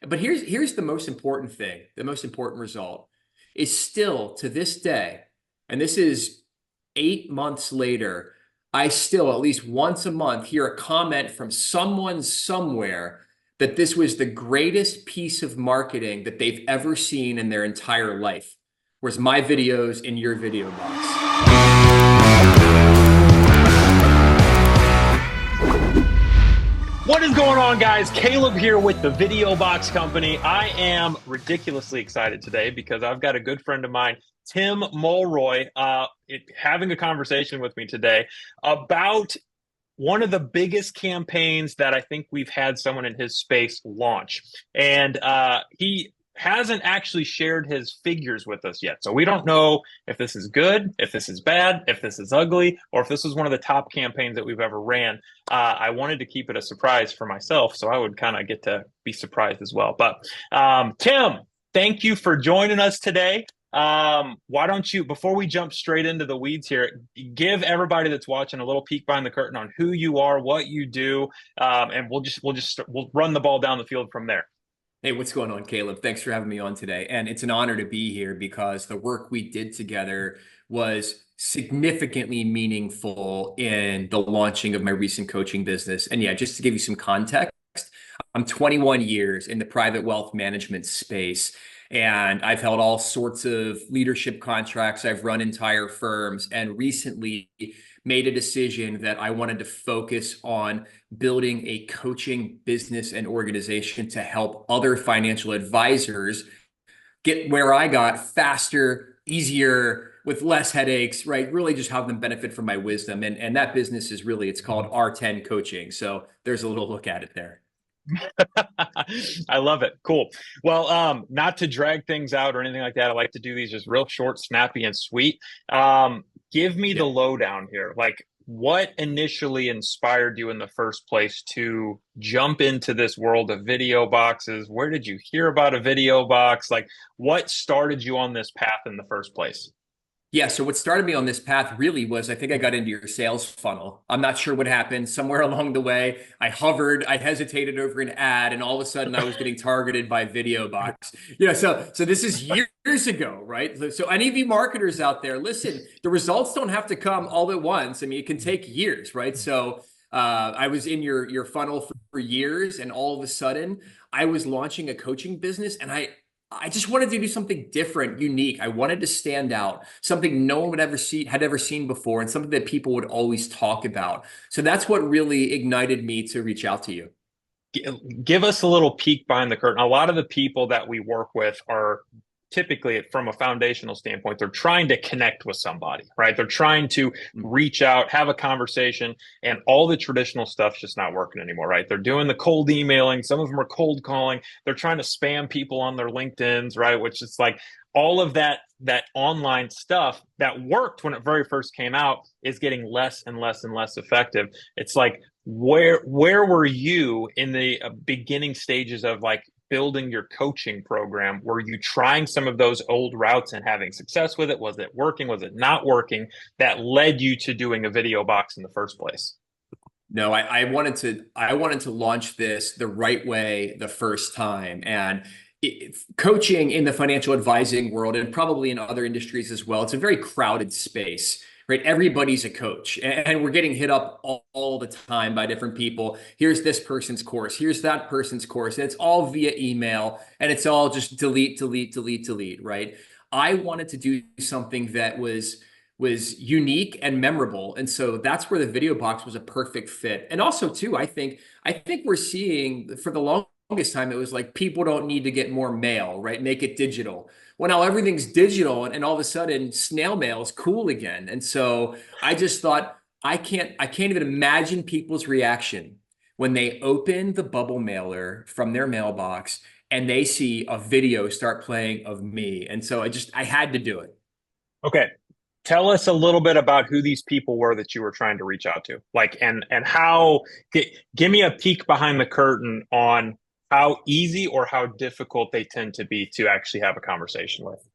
But here's the most important thing, the most important result is still to this day, and this is 8 months later, I still at least once a month hear a comment from someone somewhere that this was the greatest piece of marketing that they've ever seen in their entire life. Whereas my videos in your video box. What is going on, guys? Caleb here with the Video Box Company. I am ridiculously excited today because I've got a good friend of mine, Tim Mulroy, having a conversation with me today about one of the biggest campaigns that I think we've had someone in his space launch. And he hasn't actually shared his figures with us yet. So we don't know if this is good, if this is bad, if this is ugly, or if this is one of the top campaigns that we've ever ran. I wanted to keep it a surprise for myself, so I would kind of get to be surprised as well. But Tim, thank you for joining us today. Why don't you, before we jump straight into the weeds here, give everybody that's watching a little peek behind the curtain on who you are, what you do, and we'll run the ball down the field from there. Hey, what's going on, Caleb? Thanks for having me on today. And it's an honor to be here because the work we did together was significantly meaningful in the launching of my recent coaching business. And yeah, just to give you some context, I'm 21 years in the private wealth management space, and I've held all sorts of leadership contracts. I've run entire firms, and recently made a decision that I wanted to focus on building a coaching business and organization to help other financial advisors get where I got faster, easier, with less headaches, right? Really just have them benefit from my wisdom. And that business is really, it's called R10 Coaching. So there's a little look at it there. I love it. Cool. Well, not to drag things out or anything like that. I like to do these just real short, snappy, and sweet. Give me the Yeah. lowdown here. Like, what initially inspired you in the first place to jump into this world of video boxes? Where did you hear about a video box? Like, what started you on this path in the first place? Yeah, so what started me on this path really was I think I got into your sales funnel. I'm not sure what happened. Somewhere along the way, I hovered, I hesitated over an ad, and all of a sudden I was getting targeted by Video Box. So this is years ago, right? So any of you marketers out there, listen, the results don't have to come all at once. I mean, it can take years, right? So I was in your funnel for years, and all of a sudden I was launching a coaching business, and I just wanted to do something different, unique. I wanted to stand out, something no one would ever see, had ever seen before, and something that people would always talk about. So that's what really ignited me to reach out to you. Give us a little peek behind the curtain. A lot of the people that we work with are typically, from a foundational standpoint, they're trying to connect with somebody, right? They're trying to reach out, have a conversation, and all the traditional stuff's just not working anymore, right? They're doing the cold emailing. Some of them are cold calling. They're trying to spam people on their LinkedIn's, right? Which is like all of that online stuff that worked when it very first came out is getting less and less and less effective. It's like, where were you in the beginning stages of like building your coaching program? Were you trying some of those old routes and having success with it? Was it working? Was it not working that led you to doing a video box in the first place? No, I wanted to launch this the right way the first time. And coaching in the financial advising world, and probably in other industries as well, it's a very crowded space, right? Everybody's a coach, and we're getting hit up all the time by different people. Here's this person's course, here's that person's course, and it's all via email, and it's all just delete, delete, delete, delete, right? I wanted to do something that was unique and memorable. And so that's where the video box was a perfect fit. And also too, I think we're seeing for the longest time, it was like people don't need to get more mail, right? Make it digital. Well, now everything's digital, and all of a sudden snail mail is cool again. And so I just thought I can't even imagine people's reaction when they open the bubble mailer from their mailbox and they see a video start playing of me. And so I had to do it. Okay. Tell us a little bit about who these people were that you were trying to reach out to. Like, and how, give me a peek behind the curtain on how easy or how difficult they tend to be to actually have a conversation with.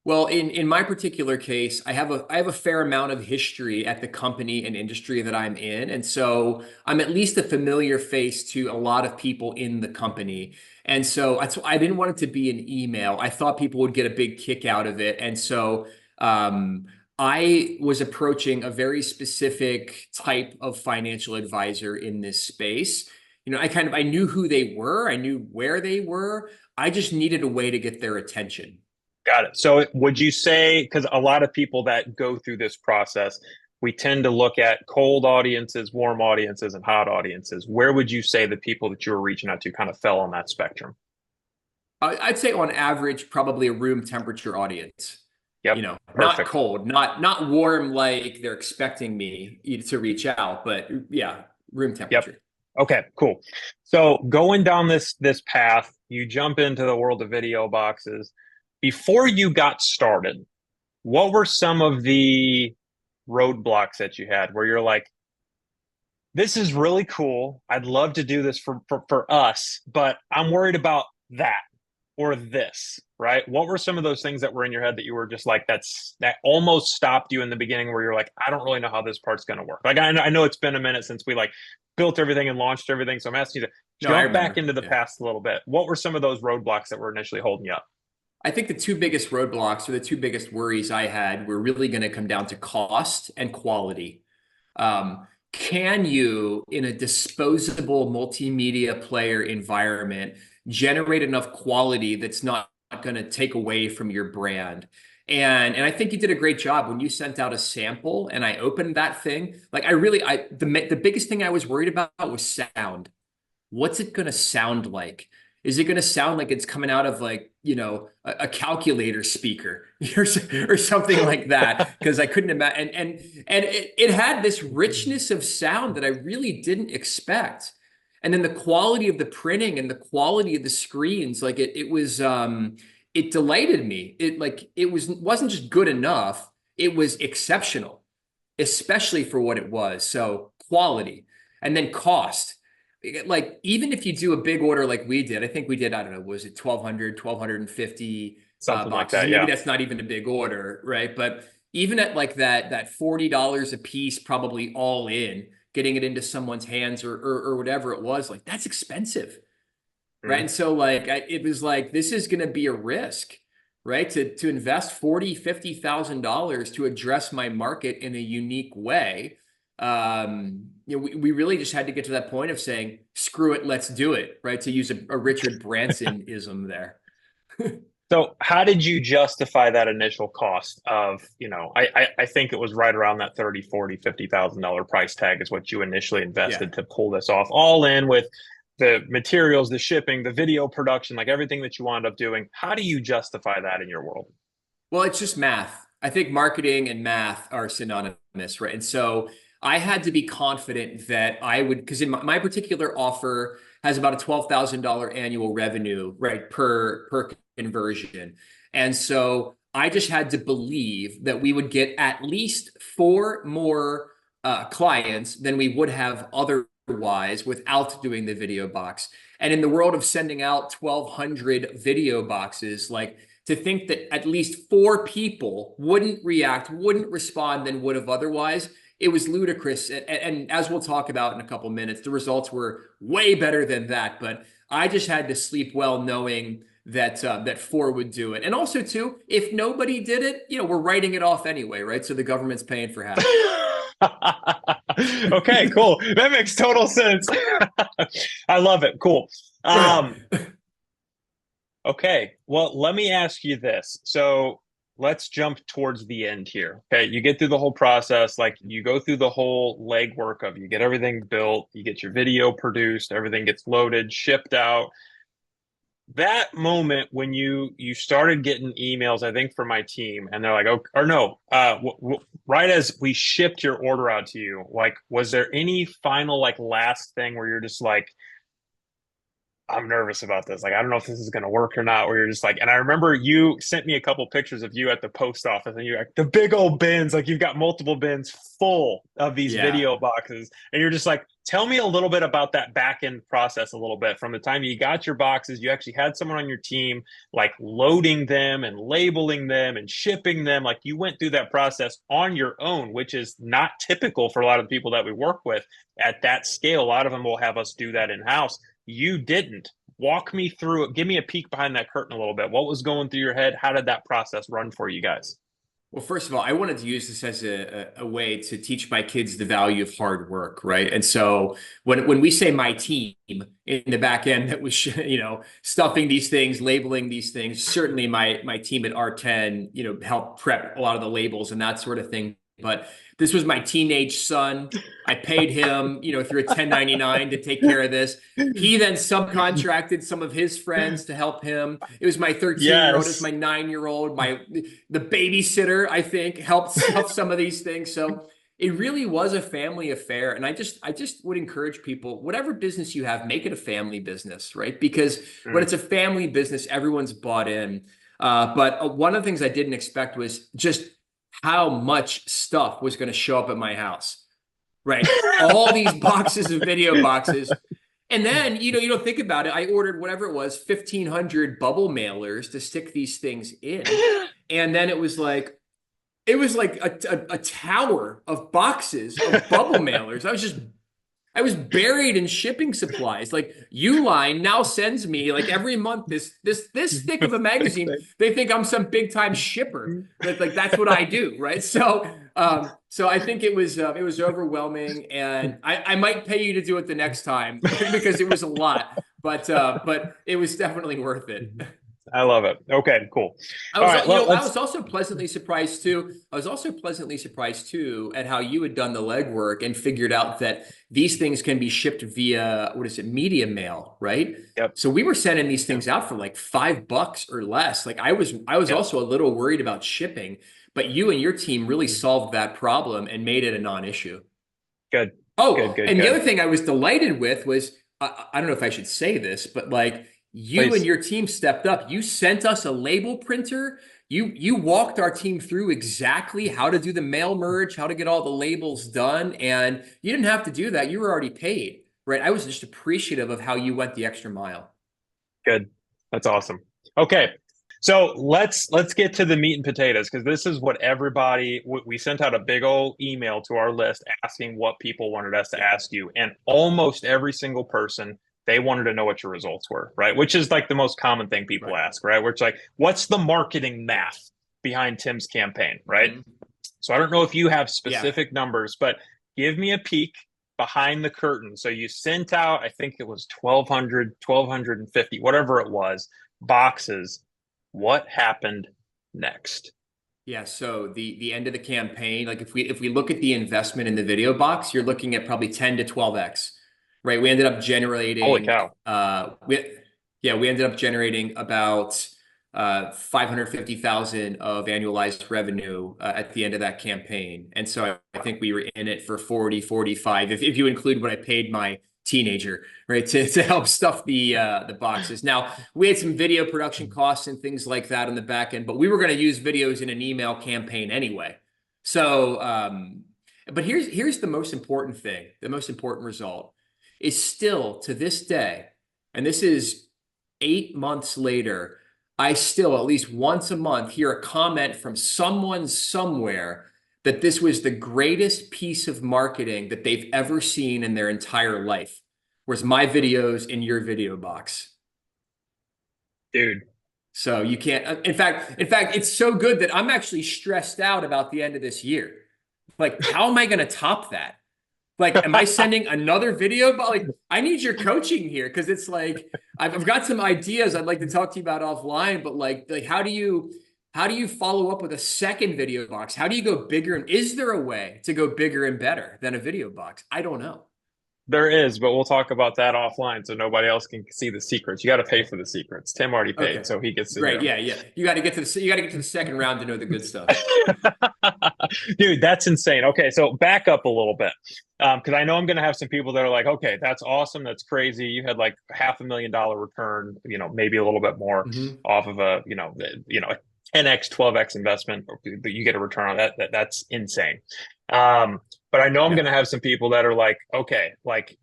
Well, in my particular case, I have a fair amount of history at the company and industry that I'm in, and so I'm at least a familiar face to a lot of people in the company. And so I didn't want it to be an email. I thought people would get a big kick out of it, and so um, I was approaching a very specific type of financial advisor in this space. I knew who they were, I knew where they were. I just needed a way to get their attention. Got it. So would you say, because a lot of people that go through this process, we tend to look at cold audiences, warm audiences, and hot audiences. Where would you say the people that you were reaching out to kind of fell on that spectrum? I'd say on average, probably a room temperature audience. Yep. Not Perfect. cold, not warm like they're expecting me to reach out, but yeah, room Yep. temperature. Okay, cool. So going down this path, you jump into the world of video boxes. Before you got started, what were some of the roadblocks that you had where you're like, this is really cool. I'd love to do this for us, but I'm worried about that or this, right? What were some of those things that were in your head that you were just like, that almost stopped you in the beginning where you're like, I don't really know how this part's going to work. Like, I know it's been a minute since we like built everything and launched everything. So I'm asking you to No, I jump back remember. into the Yeah. past a little bit. What were some of those roadblocks that were initially holding you up? I think the two biggest roadblocks or the two biggest worries I had were really going to come down to cost and quality. Can you, in a disposable multimedia player environment, generate enough quality that's not going to take away from your brand? And I think you did a great job when you sent out a sample and I opened that thing. Like the biggest thing I was worried about was sound. What's it going to sound like? Is it going to sound like it's coming out of like, a calculator speaker or something like that? Because I couldn't imagine. And it had this richness of sound that I really didn't expect. And then the quality of the printing and the quality of the screens, like it delighted me. It wasn't just good enough. It was exceptional, especially for what it was. So quality and then cost, like even if you do a big order like we did, I think we did, I don't know, was it 1,250 Something like boxes? that. And maybe Yeah. that's not even a big order, right? But even at like that $40 a piece, probably all in, getting it into someone's hands or whatever it was, like that's expensive, right? Mhm. And so like it was like this is going to be a risk, right? To invest 40, $50,000 to address my market in a unique way. We really just had to get to that point of saying, screw it, let's do it, right? To use a Richard Branson-ism there. So how did you justify that initial cost of, I think it was right around that 30, 40, $50,000 price tag is what you initially Yeah. invested to pull this off, all in with the materials, the shipping, the video production, like everything that you wound up doing. How do you justify that in your world? Well, it's just math. I think marketing and math are synonymous, right? And so I had to be confident that I would, because in my particular offer has about a $12,000 annual revenue, right, per conversion. And so I just had to believe that we would get at least four more clients than we would have otherwise without doing the video box. And in the world of sending out 1,200 video boxes, like to think that at least four people wouldn't react, wouldn't respond than would have otherwise, it was ludicrous. And as we'll talk about in a couple minutes, the results were way better than that. But I just had to sleep well knowing that four would do it. And also, too, if nobody did it, we're writing it off anyway, right? So the government's paying for half. Okay, cool. That makes total sense. I love it. Cool. Right. Okay, well, let me ask you this. So let's jump towards the end here. Okay, you get through the whole process, like you go through the whole legwork of you get everything built, you get your video produced, everything gets loaded, shipped out. That moment when you started getting emails, I think from my team, and they're like, "Oh, or no, right as we shipped your order out to you, like, was there any final like last thing where you're just like, I'm nervous about this. Like, I don't know if this is going to work or not. Where you're just like, and I remember you sent me a couple pictures of you at the post office, and you're like, the big old bins, like you've got multiple bins full of these Yeah. video boxes, and you're just like, tell me a little bit about that back end process a little bit. From the time you got your boxes, you actually had someone on your team like loading them and labeling them and shipping them. Like you went through that process on your own, which is not typical for a lot of the people that we work with at that scale. A lot of them will have us do that in house. You didn't. Walk me through it. Give me a peek behind that curtain a little bit. What was going through your head? How did that process run for you guys? Well, first of all, I wanted to use this as a way to teach my kids the value of hard work, right? And so when we say my team in the back end that was, stuffing these things, labeling these things, certainly my team at R10, helped prep a lot of the labels and that sort of thing. But this was my teenage son. I paid him, through a 1099 to take care of this. He then subcontracted some of his friends to help him. It was my 13-year-old, it was Yes. my 9-year-old, the babysitter, I think, helped some of these things. So it really was a family affair. And I just would encourage people, whatever business you have, make it a family business, right? Because when it's a family business, everyone's bought in. But one of the things I didn't expect was just how much stuff was going to show up at my house, right? All these boxes of video boxes. And then, you don't think about it. I ordered whatever it was, 1,500 bubble mailers to stick these things in. And then it was like a tower of boxes of bubble mailers. I was buried in shipping supplies. Like Uline now sends me like every month this thick of a magazine. They think I'm some big time shipper. Like that's what I do, right? So I think it was overwhelming, and I might pay you to do it the next time because it was a lot, but it was definitely worth it. I love it. Okay, cool. I All was, right, I was also pleasantly surprised too. I was also pleasantly surprised too at how you had done the legwork and figured out that these things can be shipped via, what is it, media mail, right? Yep. So we were sending these things out for like $5 or less. Like I was Yep. also a little worried about shipping, but you and your team really solved that problem and made it a non-issue. Good. Oh, Good. and the other thing I was delighted with was, I don't know if I should say this, but like you Please. and your team stepped up. You sent us a label printer. You walked our team through exactly how to do the mail merge, how to get all the labels done. And you didn't have to do that. You were already paid, right? I was just appreciative of how you went the extra mile. Good. That's awesome. Okay. So let's get to the meat and potatoes, because this is what everybody, we sent out a big old email to our list asking what people wanted us to ask you. And almost every single person, they wanted to know what your results were, right? Which is like the most common thing people ask, right? Where it's like, what's the marketing math behind Tim's campaign, right? Mm-hmm. So I don't know if you have specific numbers, but give me a peek behind the curtain. So you sent out, I think it was 1,200, 1,250, whatever it was, boxes. What happened next? Yeah, so the end of the campaign, like if we look at the investment in the video box, you're looking at probably 10 to 12x, right? We ended up generating, holy cow. We ended up generating about 550,000 of annualized revenue at the end of that campaign. And so I think we were in it for 40, 45, if you include what I paid my teenager, right, to help stuff the boxes. Now, we had some video production costs and things like that on the back end, but we were going to use videos in an email campaign anyway. So, but here's the most important thing. The most important result is still to this day, and this is 8 months later, I still at least once a month hear a comment from someone somewhere that this was the greatest piece of marketing that they've ever seen in their entire life. Whereas my videos in your video box. Dude. So you can't, in fact, it's so good that I'm actually stressed out about the end of this year. Like, how am I going to top that? Like, am I sending another video? But like, I need your coaching here, because it's like, I've got some ideas I'd like to talk to you about offline, but like how do you follow up with a second video box? How do you go bigger? And is there a way to go bigger and better than a video box? I don't know. There is, but we'll talk about that offline so nobody else can see the secrets. You got to pay for the secrets. Tim already paid, so he gets to Great. Yeah. You got to get to the second round to know the good stuff. Dude, that's insane. Okay, so back up a little bit. Because I know I'm going to have some people that are like, okay, that's awesome. That's crazy. You had like $500,000 return, maybe a little bit more Mhm. off of a 10x, 12x investment, but you get a return on that. That's insane. But I know I'm Yeah. going to have some people that are like, okay, like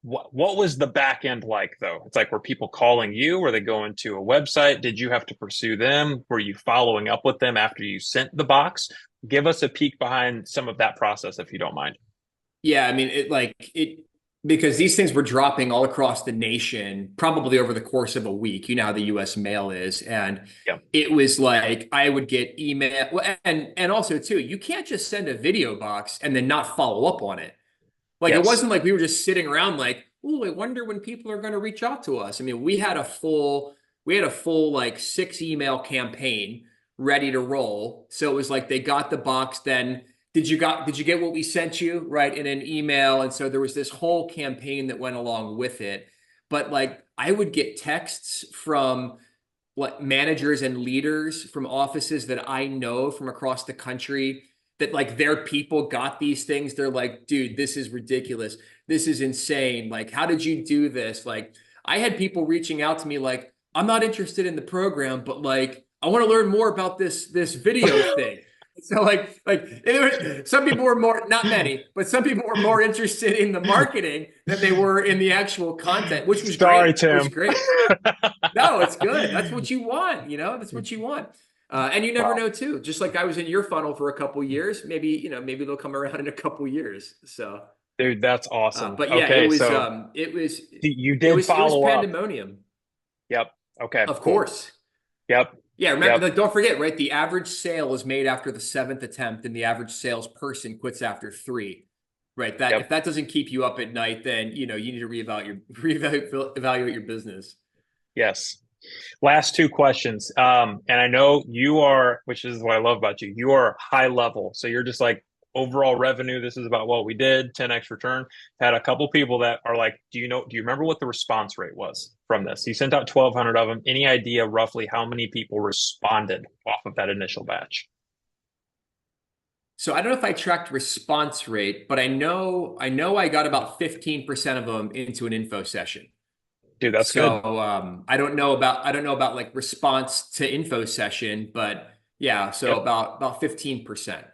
what was the back end like though? It's like, were people calling you? Were they going to a website? Did you have to pursue them? Were you following up with them after you sent the box? Give us a peek behind some of that process if you don't mind. Yeah, I mean, because these things were dropping all across the nation, probably over the course of a week. You know how the US mail is. And Yeah. it was like I would get email, well, and also too, you can't just send a video box and then not follow up on it. Like it Yes. wasn't like we were just sitting around like, oh, I wonder when people are going to reach out to us. I mean, we had a full like 6 email campaign ready to roll. So it was like they got the box, then did you get what we sent you, right, in an email? And so there was this whole campaign that went along with it. But like I would get texts from what managers and leaders from offices that I know from across the country that like their people got these things. They're like, dude, this is ridiculous. This is insane. Like, how did you do this? Like, I had people reaching out to me like, I'm not interested in the program, but like, I want to learn more about this video thing. So some people were more, not many, but some people were more interested in the marketing than they were in the actual content, which was Sorry, great. It was Tim. great. No, it's good. That's what you want, That's what you want. And you never Wow. know too. Just like I was in your funnel for a couple years, maybe they'll come around in a couple years. So, Dude, that's awesome. but yeah, it Okay, was so um, it was you it did was it was follow up. pandemonium. Yep. Okay, Of cool. course. Yep. Yeah, remember, Yep. like, don't forget, right? The average sale is made after the seventh attempt, and the average salesperson quits after three. Right. That if Yep. that doesn't keep you up at night, then you need to reevaluate your business. Yes. Last two questions. And I know you are, which is what I love about you, you are high level. So you're just like overall revenue. This is about what we did, 10x return. Had a couple people that are like, do you remember what the response rate was from this? You sent out 1,200 of them. Any idea roughly how many people responded off of that initial batch? So I don't know if I tracked response rate, but I know I got about 15% of them into an info session. Dude, that's good. So I don't know about like response to info session, but yeah, so Yep. about 15%.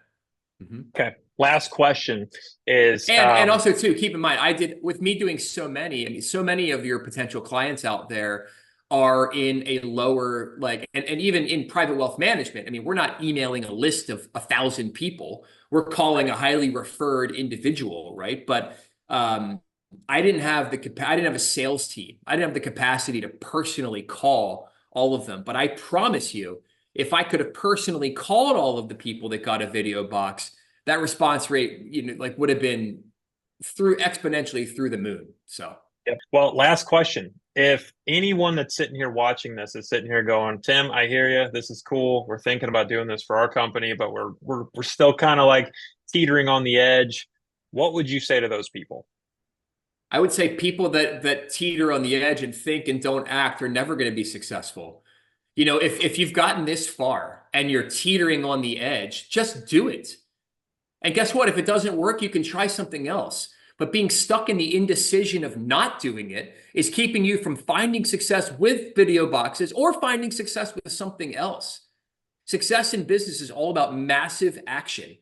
Mhm. Okay. Last question is And also too, keep in mind, I did with me doing so many. I mean, so many of your potential clients out there are in a lower like, and even in private wealth management. I mean, we're not emailing a list of 1,000 people. We're calling a highly referred individual, right? But I didn't have a sales team. I didn't have the capacity to personally call all of them. But I promise you, if I could have personally called all of the people that got a video box, that response rate, like would have been through exponentially through the moon. So Yep. Well, last question. If anyone that's sitting here watching this is sitting here going, Tim, I hear you. This is cool. We're thinking about doing this for our company, but we're still kind of like teetering on the edge. What would you say to those people? I would say people that teeter on the edge and think and don't act are never going to be successful. If you've gotten this far and you're teetering on the edge, just do it. And guess what? If it doesn't work, you can try something else. But being stuck in the indecision of not doing it is keeping you from finding success with video boxes or finding success with something else. Success in business is all about massive action,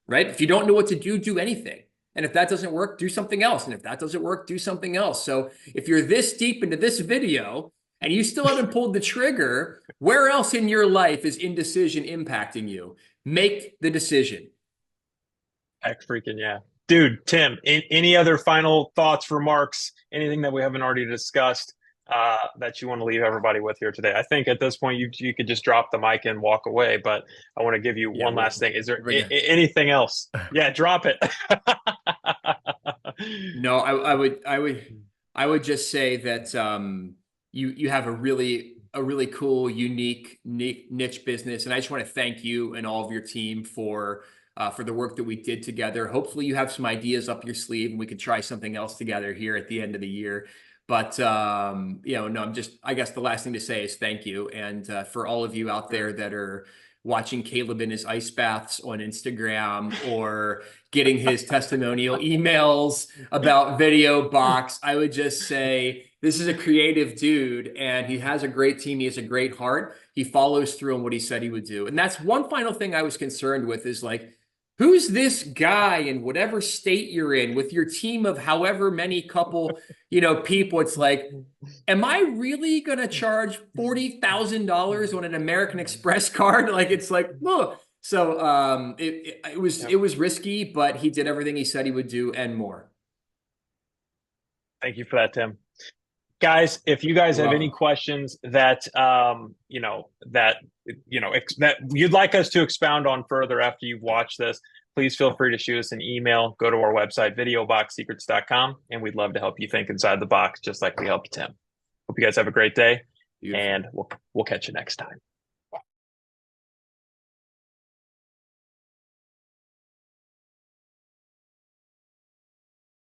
right? If you don't know what to do, do anything. And if that doesn't work, do something else. And if that doesn't work, do something else. So if you're this deep into this video and you still haven't pulled the trigger, where else in your life is indecision impacting you? Make the decision. Heck freaking yeah. Dude, Tim, any other final thoughts, remarks, anything that we haven't already discussed that you want to leave everybody with here today? I think at this point you could just drop the mic and walk away, but I want to give you Yeah, one last thing. Is there we're gonna- anything else? Yeah, drop it. No, I would just say that you have a really cool, unique niche business, and I just want to thank you and all of your team for the work that we did together. Hopefully, you have some ideas up your sleeve, and we can try something else together here at the end of the year. But no, I guess the last thing to say is thank you, and for all of you out there that are watching Caleb in his ice baths on Instagram or getting his testimonial emails about Video Box. I would just say this is a creative dude and he has a great team. He has a great heart. He follows through on what he said he would do. And that's one final thing I was concerned with is like, who's this guy in whatever state you're in with your team of however many couple, people? It's like, am I really going to charge $40,000 on an American Express card? Like, it's like, look. So it was risky, but he did everything he said he would do and more. Thank you for that, Tim. Guys, if you guys have any questions that that you'd like us to expound on further after you've watched this, please feel free to shoot us an email. Go to our website, videoboxsecrets.com, and we'd love to help you think inside the box, just like we helped Tim. Hope you guys have a great day, and we'll catch you next time.